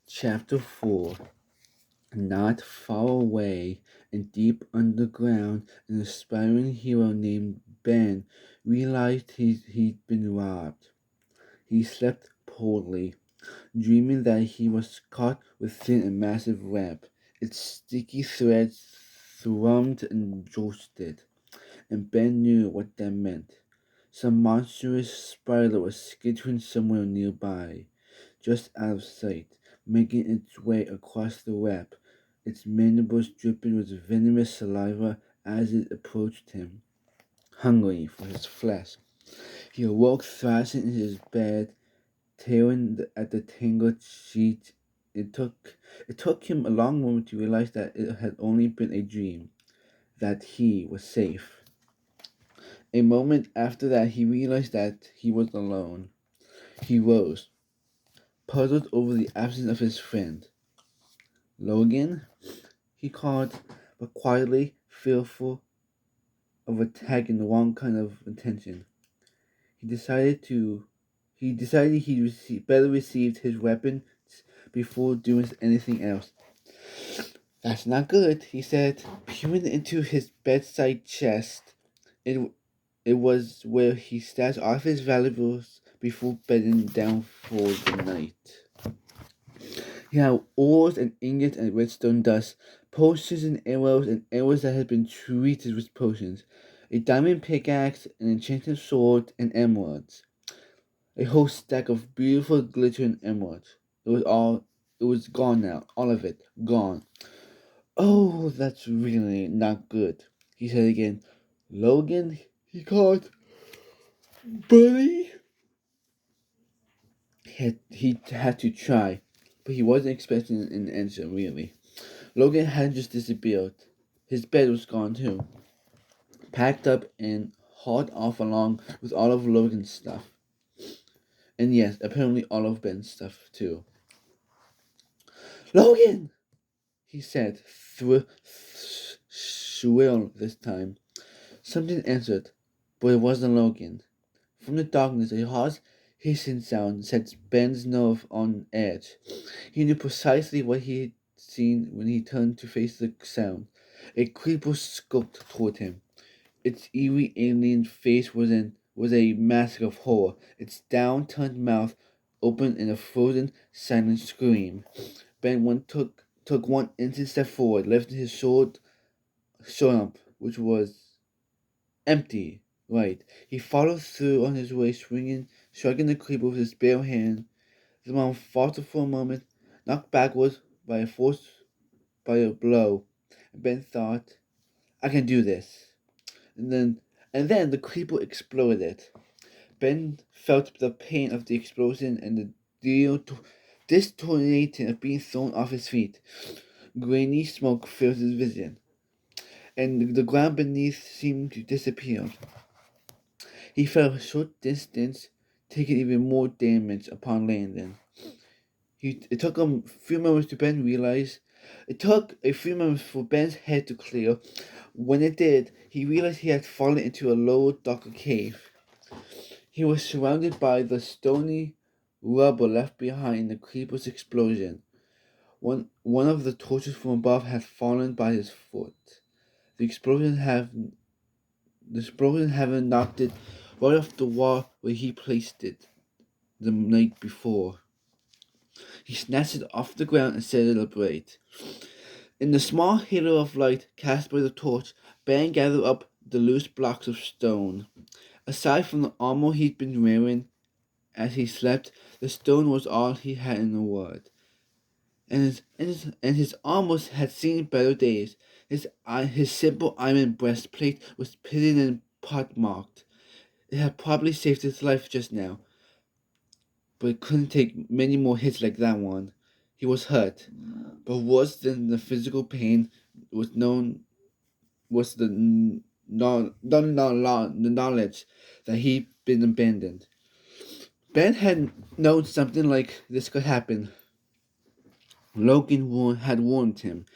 Chapter 4. Not far away and deep underground, an aspiring hero named Ben realized he'd been robbed. He slept poorly, dreaming that he was caught within a massive web. Its sticky threads thrummed and jolted, and Ben knew what that meant. Some monstrous spider was skittering somewhere nearby, just out of sight, making its way across the web, its mandibles dripping with venomous saliva as it approached him, hungry for his flesh. He awoke thrashing in his bed, tearing at the tangled sheet. It took him a long moment to realize that it had only been a dream, that he was safe. A moment after that, he realized that he was alone. He rose, puzzled over the absence of his friend. "Logan?" he called, but quietly, fearful of attacking the wrong kind of attention. He decided to better received his weapon before doing anything else. "That's not good," he said, peering into his bedside chest. It it was where he stashed all of his valuables before bedding down for the night. He had ores and ingots and redstone dust, potions and arrows that had been treated with potions, a diamond pickaxe, an enchanted sword, and emeralds. A whole stack of beautiful glittering emeralds. It was gone now, all of it, gone. "Oh, that's really not good," he said again. "Logan," he called. "Buddy?" He had to try, but he wasn't expecting an answer, really. Logan hadn't just disappeared. His bed was gone too, packed up and hauled off along with all of Logan's stuff. And yes, apparently all of Ben's stuff too. "Logan!" he said, shrill this time. Something answered, but it wasn't Logan. From the darkness, a harsh hissing sound set Ben's nerve on edge. He knew precisely what he had seen when he turned to face the sound. A creeper skulked toward him. Its eerie alien face was a mask of horror, its downturned mouth open in a frozen, silent scream. Ben took one instant step forward, lifting his sword up, which was empty. Right. He followed through on his way, shrugging the creeper with his bare hand. The man faltered for a moment, knocked backwards by a blow. Ben thought, "I can do this." And then the creeper exploded. Ben felt the pain of the explosion and the distorting of being thrown off his feet. Grainy smoke filled his vision, and the ground beneath seemed to disappear. He fell a short distance, taking even more damage upon landing. It took a few moments to Ben realize. It took a few moments for Ben's head to clear. When it did, he realized he had fallen into a lower, darker cave. He was surrounded by the stony rubble left behind in the creeper's explosion. One of the torches from above had fallen by his foot. The explosion have the explosion having knocked it right off the wall where he placed it the night before. He snatched it off the ground and set it upright. In the small halo of light cast by the torch, Ben gathered up the loose blocks of stone. Aside from the armor he'd been wearing as he slept, the stone was all he had in the world. And his armor had seen better days. His simple iron breastplate was pitted and pockmarked. It had probably saved his life just now, but it couldn't take many more hits like that one. He was hurt, but worse than the physical pain was known was the knowledge that he'd been abandoned. Ben had known something like this could happen. Logan had warned him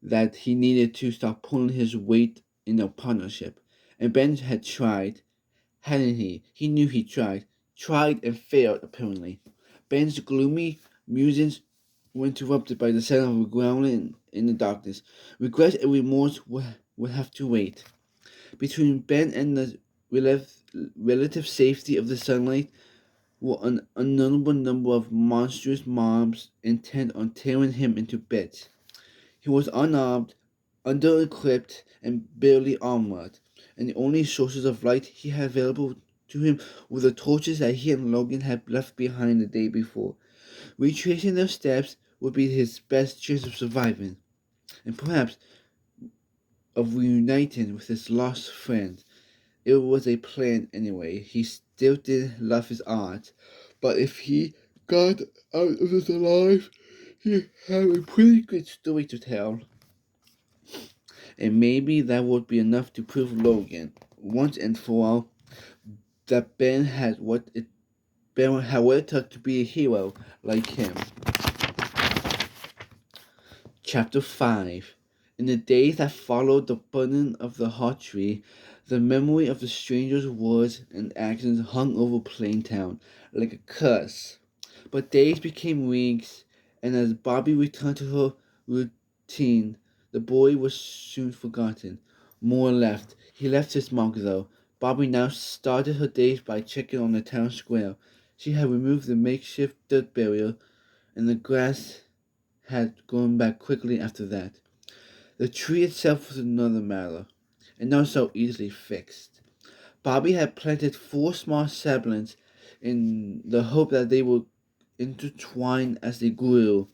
that he needed to stop pulling his weight in a partnership, and Ben had tried, hadn't he? He knew he tried and failed apparently. Ben's gloomy musings were interrupted by the sound of a growling in the darkness. Regret and remorse would have to wait. Between Ben and the relative safety of the sunlight were an unknowable number of monstrous mobs intent on tearing him into bits. He was unarmed, under-equipped, and barely armored, and the only sources of light he had available to him were the torches that he and Logan had left behind the day before. Retracing their steps would be his best chance of surviving, and perhaps of reuniting with his lost friend. It was a plan anyway. He still didn't love his art, but if he got out of it alive, he had a pretty good story to tell. And maybe that would be enough to prove Logan, once and for all, that Ben had what it took to be a hero like him. Chapter 5. In the days that followed the burning of the hot tree, the memory of the stranger's words and actions hung over Plaintown like a curse. But days became weeks, and as Bobbie returned to her routine, the boy was soon forgotten. More left. He left his mark, though. Bobbie now started her days by checking on the town square. She had removed the makeshift dirt barrier, and the grass had grown back quickly after that. The tree itself was another matter, and not so easily fixed. Bobbie had planted 4 small saplings in the hope that they would intertwine as they grew.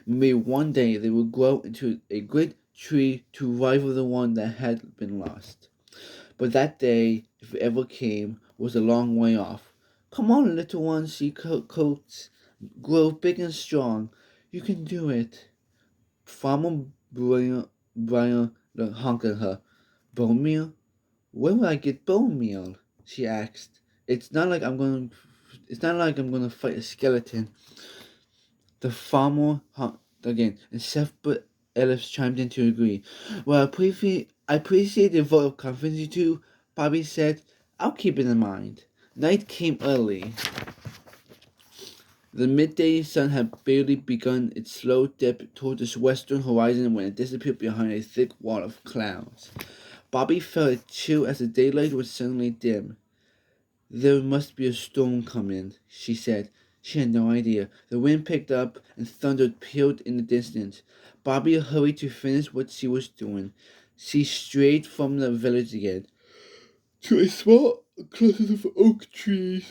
Maybe one day they would grow into a great tree to rival the one that had been lost. But that day, if it ever came, was a long way off. "Come on, little one," she coaxed. "Grow big and strong. You can do it." Farmer Brian honked at her. "Bone meal? Where will I get bone meal?" she asked. It's not like I'm gonna fight a skeleton." The farmer honked again, and separate Ellis chimed in to agree. "Well, I appreciate the vote of confidence, you two," Bobbie said. "I'll keep it in mind." Night came early. The midday sun had barely begun its slow dip toward the western horizon when it disappeared behind a thick wall of clouds. Bobbie felt a chill as the daylight was suddenly dim. "There must be a storm coming," she said. She had no idea. The wind picked up and thunder pealed in the distance. Bobbie hurried to finish what she was doing. She strayed from the village again to a small cluster of oak trees.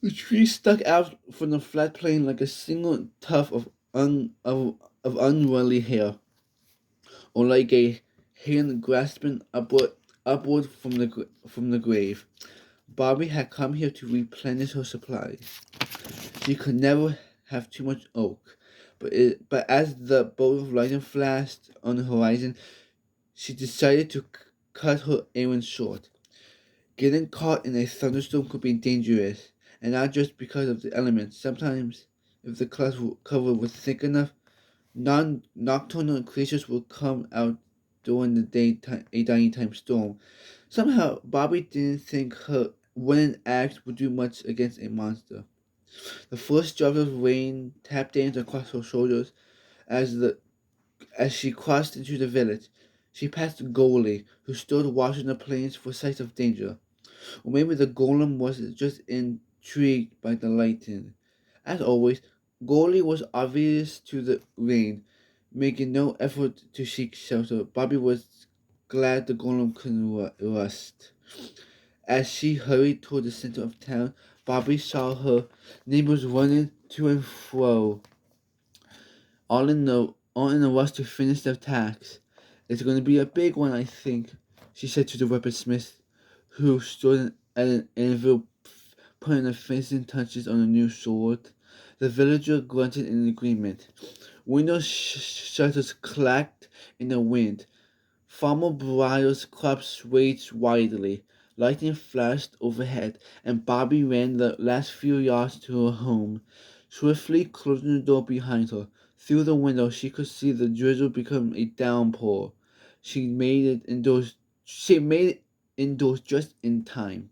The trees stuck out from the flat plain like a single tuft of unruly hair, or like a hand grasping upward from the grave. Bobbie had come here to replenish her supplies. She could never have too much oak, but as the bolt of lightning flashed on the horizon, she decided to cut her errand short. Getting caught in a thunderstorm could be dangerous, and not just because of the elements. Sometimes, if the cloud cover was thick enough, nocturnal creatures would come out during the daytime storm. Somehow, Bobbie didn't think her wooden axe would do much against a monster. The first drops of rain tapped danced across her shoulders as she crossed into the village. She passed Goalie, who stood watching the plains for signs of danger. Or maybe the golem was just intrigued by the lightning. As always, Goalie was oblivious to the rain, making no effort to seek shelter. Bobbie was glad the golem couldn't rust. As she hurried toward the center of town, Bobbie saw her neighbors running to and fro, all in a rush to finish their tasks. "It's going to be a big one, I think," she said to the weaponsmith, who stood at an anvil putting the finishing touches on a new sword. The villager grunted in agreement. Window shutters clacked in the wind. Farmer Briar's crop swayed wildly. Lightning flashed overhead, and Bobbie ran the last few yards to her home, swiftly closing the door behind her. Through the window, she could see the drizzle become a downpour. She made it indoors. She made it indoors just in time.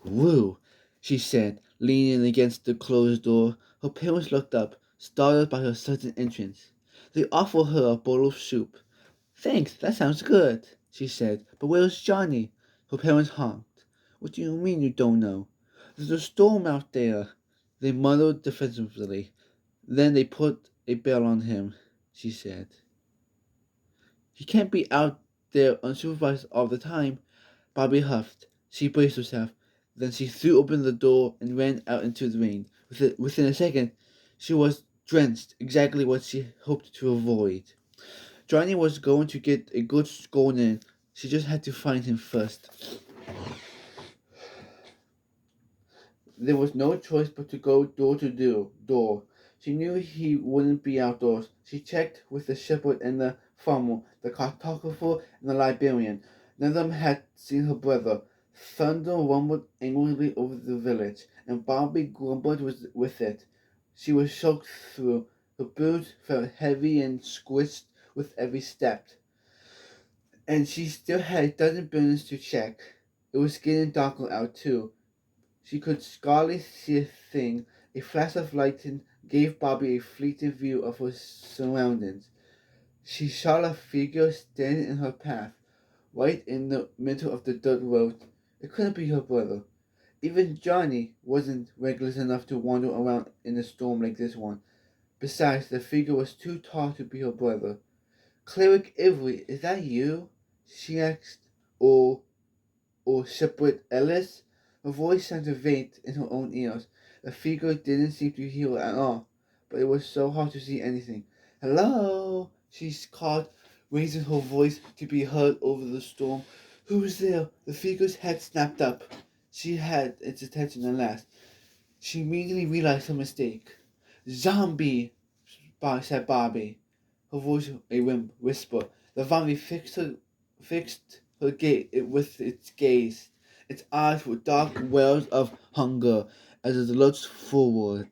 "Whew," she said, leaning against the closed door. Her parents looked up, startled by her sudden entrance. They offered her a bowl of soup. "Thanks, that sounds good," she said. "But where's Johnny?" Her parents honked. "What do you mean you don't know?" "There's a storm out there," they muttered defensively. "Then they put a bell on him," she said. "He can't be out there unsupervised all the time." Bobbie huffed. She braced herself. Then she threw open the door and ran out into the rain. Within a second, she was drenched, exactly what she hoped to avoid. Johnny was going to get a good scolding in. She just had to find him first. There was no choice but to go door to door. She knew he wouldn't be outdoors. She checked with the shepherd and the farmer, the cartographer and the librarian. None of them had seen her brother. Thunder rumbled angrily over the village, and Bobbie grumbled with it. She was soaked through. Her boots felt heavy and squished with every step. And she still had a dozen buildings to check. It was getting darker out too. She could scarcely see a thing. A flash of lightning gave Bobbie a fleeting view of her surroundings. She saw a figure standing in her path, right in the middle of the dirt road. It couldn't be her brother. Even Johnny wasn't reckless enough to wander around in a storm like this one. Besides, the figure was too tall to be her brother. "Cleric Avery, is that you?" she asked. Or Shepherd Ellis? Her voice sounded faint in her own ears. The figure didn't seem to hear her at all, but it was so hard to see anything. "Hello?" she called, raising her voice to be heard over the storm. "Who's there?" The figure's head snapped up. She had its attention at last. She immediately realized her mistake. "Zombie!" said Bobbie, her voice a whisper. The zombie fixed her with its gaze. Its eyes were dark wells of hunger as it looked forward.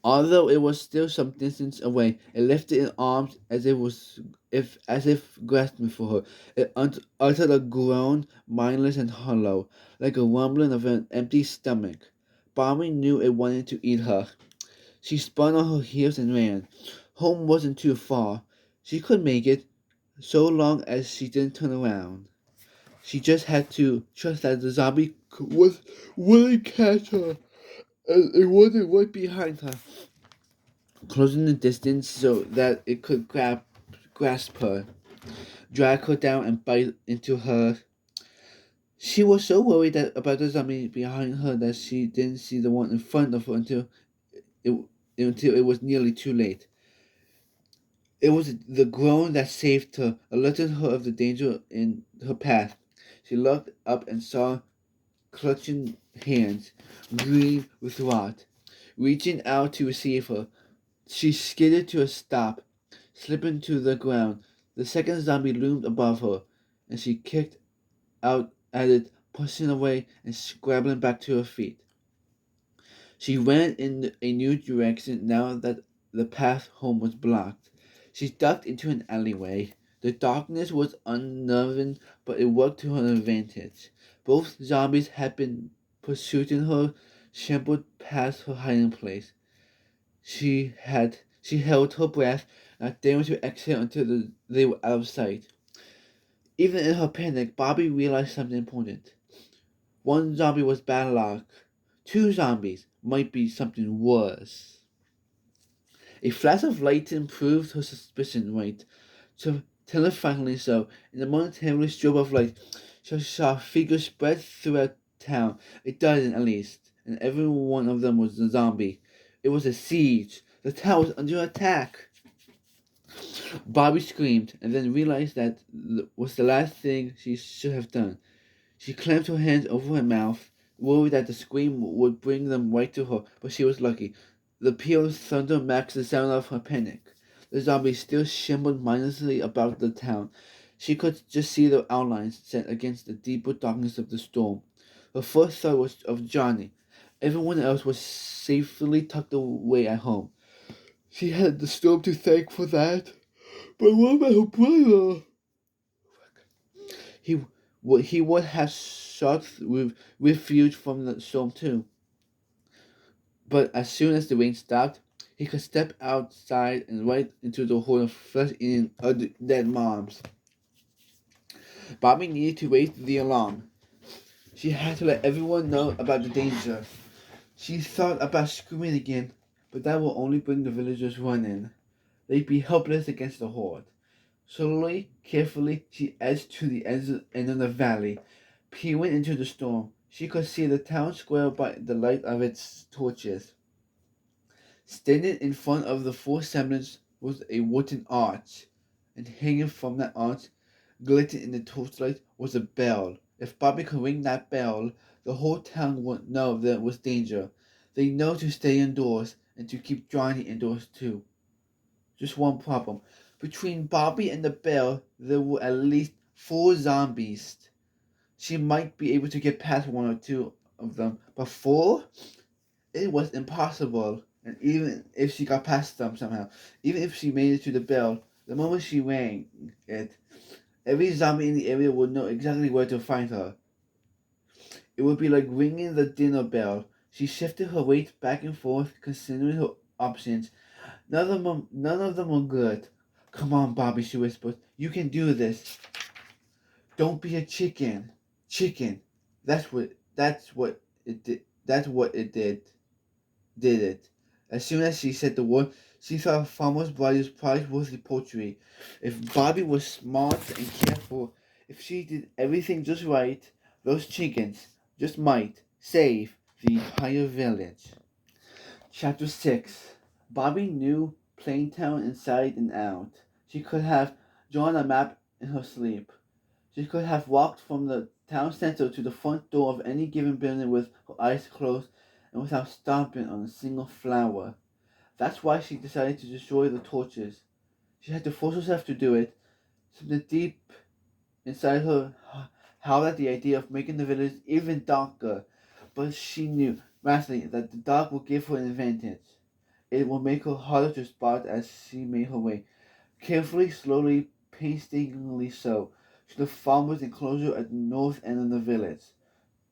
Although it was still some distance away, it lifted its arms as if grasping for her. It uttered a groan, mindless and hollow, like a rumbling of an empty stomach. Bobbie knew it wanted to eat her. She spun on her heels and ran. Home wasn't too far. She could make it, so long as she didn't turn around. She just had to trust that the zombie wouldn't catch her, and it wasn't right behind her, closing the distance so that it could grasp her, drag her down, and bite into her. She was so worried about the zombie behind her that she didn't see the one in front of her it, until it was nearly too late. It was the groan that saved her, alerted her of the danger in her path. She looked up and saw clutching hands, green with rot, reaching out to receive her. She skidded to a stop, slipping to the ground. The second zombie loomed above her, and she kicked out at it, pushing away and scrambling back to her feet. She ran in a new direction now that the path home was blocked. She ducked into an alleyway. The darkness was unnerving, but it worked to her advantage. Both zombies had been pursuing her, shambled past her hiding place. She held her breath, not daring to exhale until they were out of sight. Even in her panic, Bobbie realized something important. One zombie was bad luck. Two zombies might be something worse. A flash of lightning proved her suspicion right, so terrifyingly so. In the momentary strobe of light, she saw figures spread throughout town, a dozen at least, and every one of them was a zombie. It was a siege. The town was under attack. Bobbie screamed, and then realized that was the last thing she should have done. She clamped her hands over her mouth, worried that the scream would bring them right to her, but she was lucky. The peal of thunder matched the sound of her panic. The zombies still shimmered mindlessly about the town. She could just see their outlines set against the deeper darkness of the storm. Her first thought was of Johnny. Everyone else was safely tucked away at home. She had the storm to thank for that. But what about her brother? He he would have sought refuge from the storm too. But as soon as the rain stopped, he could step outside and right into the horde of flesh-eating dead mobs. Bobbie needed to raise the alarm. She had to let everyone know about the danger. She thought about screaming again, but that will only bring the villagers running. They'd be helpless against the horde. Slowly, carefully, she edged to the end of the valley. Peering into the storm, she could see the town square by the light of its torches. Standing in front of the full semblance was a wooden arch, and hanging from that arch, glittering in the torchlight, was a bell. If Bobbie could ring that bell, the whole town would know there was danger. They know to stay indoors and to keep Johnny indoors too. Just one problem. Between Bobbie and the bell, there were at least 4 zombies. She might be able to get past one or two of them, but 4? It was impossible. And even if she got past them somehow, even if she made it to the bell, the moment she rang it, every zombie in the area would know exactly where to find her. It would be like ringing the dinner bell. She shifted her weight back and forth, considering her options. None of them were good. Come on, Bobbie, she whispered. You can do this. Don't be a chicken. Chicken. That's what it did. That's what it did it. As soon as she said the word, she saw Farmer Brothers' prize-worthy poultry. If Bobbie was smart and careful, if she did everything just right, those chickens just might save the entire village. Chapter 6. Bobbie knew Plaintown inside and out. She could have drawn a map in her sleep. She could have walked from the town center to the front door of any given building with her eyes closed and without stomping on a single flower. That's why she decided to destroy the torches. She had to force herself to do it. Something deep inside her howled at the idea of making the village even darker. But she knew, masterly, that the dark would give her an advantage. It would make her harder to spot as she made her way. Carefully, slowly, painstakingly so, to the farmer's enclosure at the north end of the village.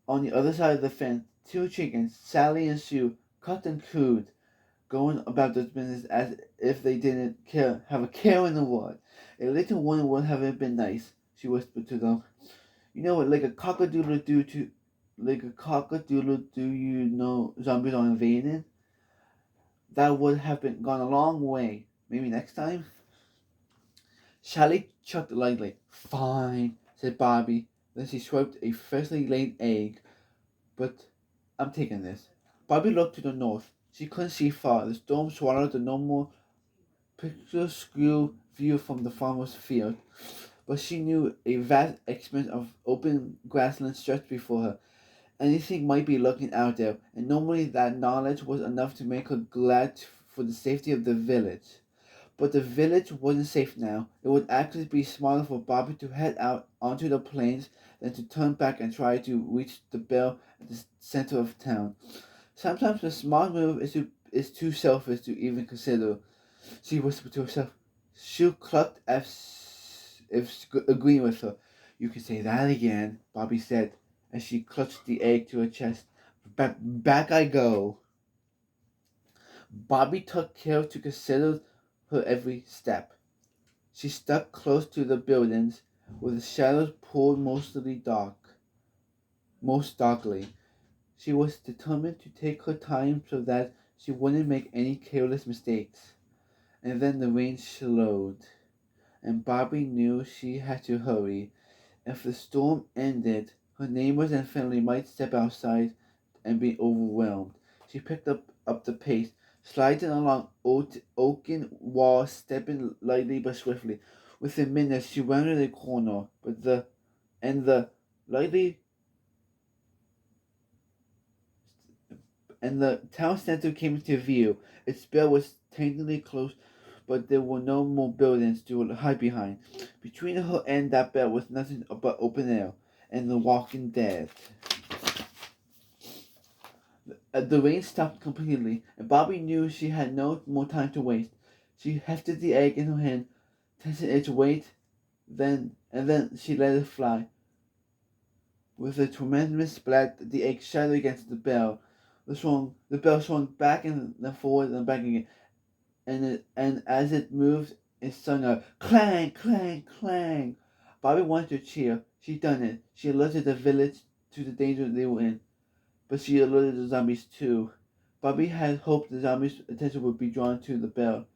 On the other side of the fence, 2 chickens, Sally and Sue, cut and cooed, going about their business as if they didn't have a care in the world. A little one would have been nice, she whispered to them. You know what, like a cock-a-doodle-doo, you know zombies are invading? That would have gone a long way. Maybe next time? Sally chucked lightly. Fine, said Bobbie. Then she swiped a freshly laid egg. But I'm taking this. Bobbie looked to the north. She couldn't see far. The storm swallowed the normal picturesque view from the farmer's field. But she knew a vast expanse of open grassland stretched before her. Anything might be lurking out there, and normally that knowledge was enough to make her glad for the safety of the village. But the village wasn't safe now. It would actually be smarter for Bobbie to head out onto the plains than to turn back and try to reach the bell at the center of town. Sometimes the smart move is too selfish to even consider, she whispered to herself. She clucked as if agreeing with her. You can say that again, Bobbie said, as she clutched the egg to her chest. Back I go. Bobbie took care to consider her every step. She stuck close to the buildings, where the shadows poured most darkly. She was determined to take her time so that she wouldn't make any careless mistakes. And then the rain slowed, and Bobbie knew she had to hurry. If the storm ended, her neighbors and family might step outside and be overwhelmed. She picked up the pace, sliding along oaken walls, stepping lightly but swiftly. Within minutes, she rounded a corner, and the lightly and the town center came into view. Its bell was tentatively close, but there were no more buildings to hide behind. Between her and that bell was nothing but open air and the walking dead. The rain stopped completely, and Bobbie knew she had no more time to waste. She hefted the egg in her hand, tested its weight, then she let it fly. With a tremendous splat, the egg shattered against the bell. The bell swung back and then forward and back again, and as it moved, it sung out clang, clang, clang. Bobbie wanted to cheer. She'd done it. She alerted the village to the danger they were in, but she alerted the zombies too. Bobbie had hoped the zombies' attention would be drawn to the bell,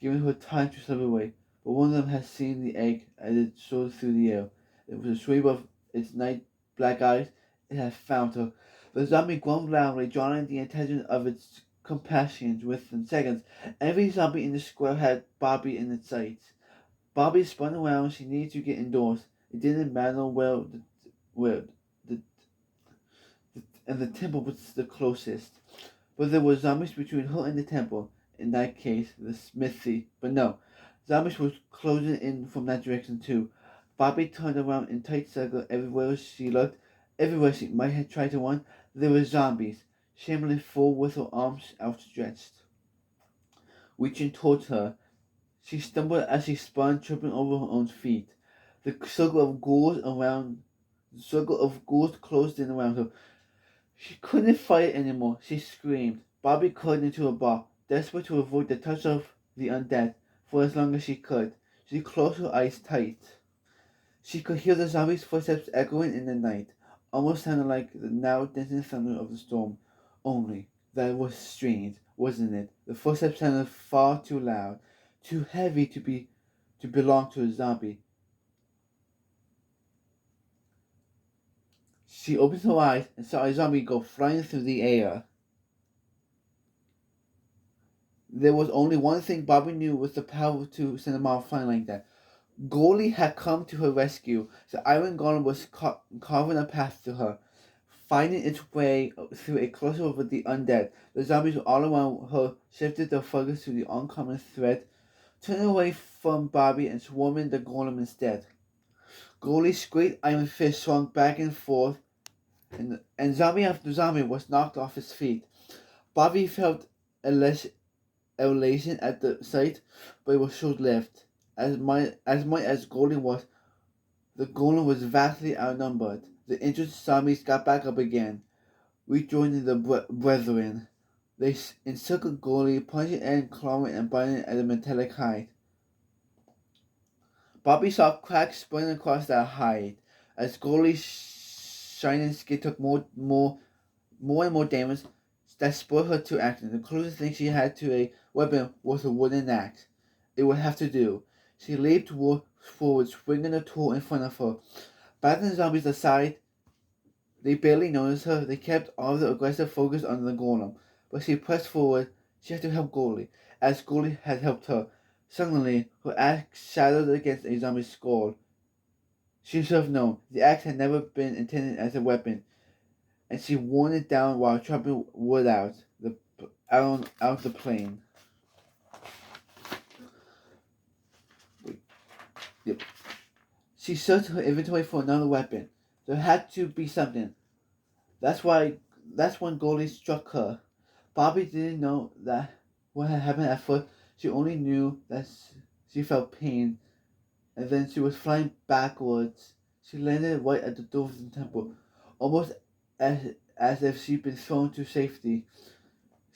giving her time to slip away. But one of them had seen the egg as it soared through the air. It was a sweep of its night black eyes. It had found her. The zombie groaned loudly, drawing the attention of its companions within seconds. Every zombie in the square had Bobbie in its sights. Bobbie spun around. She needed to get indoors. It didn't matter where the, and the temple was the closest. But there were zombies between her and the temple. In that case, the smithy. But no, zombies were closing in from that direction too. Bobbie turned around in tight circle everywhere she looked. Everywhere she might have tried to run, there were zombies, shambling forward with her arms outstretched, reaching towards her. She stumbled as she spun, tripping over her own feet. The circle of ghouls closed in around her. She couldn't fight anymore. She screamed. Bobbie curled into a ball, desperate to avoid the touch of the undead for as long as she could. She closed her eyes tight. She could hear the zombies' footsteps echoing in the night, almost sounding like the now distant thunder of the storm. Only, that was strange, wasn't it? The footsteps sounded far too loud, too heavy to belong to a zombie. She opened her eyes and saw a zombie go flying through the air. There was only one thing Bobbie knew with the power to send them all flying like that. Goldie had come to her rescue. The Iron Golem was carving a path to her, finding its way through a cluster of the undead. The zombies all around her shifted their focus to the oncoming threat, turning away from Bobbie and swarming the Golem instead. Goldie's great iron fist swung back and forth, and zombie after zombie was knocked off his feet. Bobbie felt elation at the sight, but it was short-lived. As Goldie was, the Golem was vastly outnumbered. The injured zombies got back up again, rejoining the brethren. They encircled Goldie, punching and clawing and biting at the metallic hide. Bobbie saw cracks spreading across that hide as Goldie's shining skin took more and more damage that spurred her to action. The closest thing she had to a weapon was a wooden axe. It would have to do. She leaped forward, swinging the tool in front of her. Batting the zombies aside, they barely noticed her. They kept all the aggressive focus on the Golem. But she pressed forward. She had to help Goldie, as Goldie had helped her. Suddenly, her axe shattered against a zombie's skull. She should have known. The axe had never been intended as a weapon, and she worn it down while chopping wood out the plane. Yep. She searched her inventory for another weapon. There had to be something. That's when Goldie struck her. Bobbie didn't know that what had happened at first. She only knew that she felt pain, and then she was flying backwards. She landed right at the door of the temple, almost as if she'd been thrown to safety.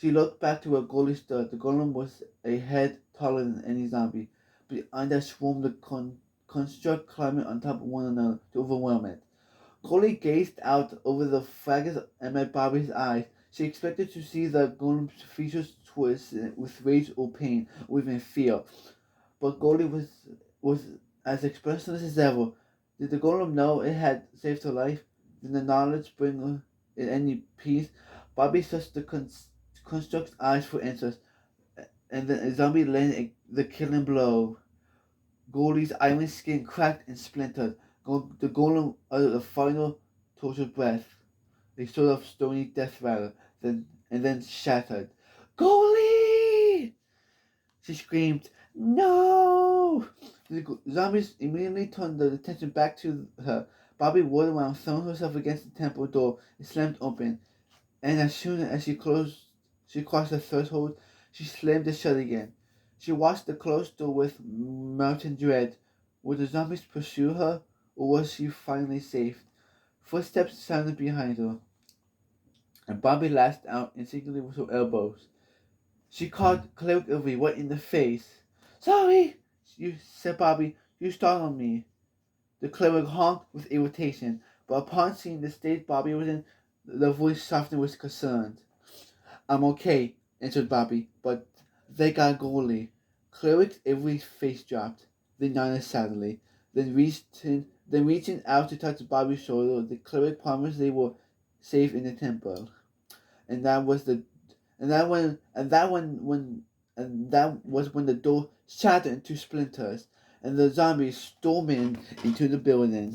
She looked back to where Goldie stood. The Golem was a head taller than any zombie, but behind that swarmed the construct climbing on top of one another to overwhelm it. Goldie gazed out over the fragments and met Bobbie's eyes. She expected to see the Golem's features twist with rage or pain, or even fear. But Goldie was as expressionless as ever. Did the Golem know it had saved her life? Did the knowledge bring her in any peace? Bobbie searched the construct's eyes for answers, and then a zombie landed the killing blow. Goldie's iron skin cracked and splintered. The Golem uttered a final tortured breath, a sort of stony death rattle, and then shattered. Goldie! She screamed, "No!" The zombies immediately turned their attention back to her. Bobbie whirled around, throwing herself against the temple door. It slammed open, and as soon as she crossed the threshold, she slammed it shut again. She watched the closed door with mounting dread. Would the zombies pursue her, or was she finally safe? Footsteps sounded behind her. and Bobbie lashed out instinctively with her elbows. She caught Cleric Ivy right in the face. "Sorry," said Bobbie. "You startled me." The cleric honked with irritation, but upon seeing the state Bobbie was in, the voice softened with concern. "I'm okay," answered Bobbie, "but they got Goalie." Cleric Avery's face dropped. They nodded sadly. Then reaching out to touch Bobbie's shoulder, the cleric promised they were safe in the temple. And that was the and that was when the door shattered into splinters and the zombies stormed into the building.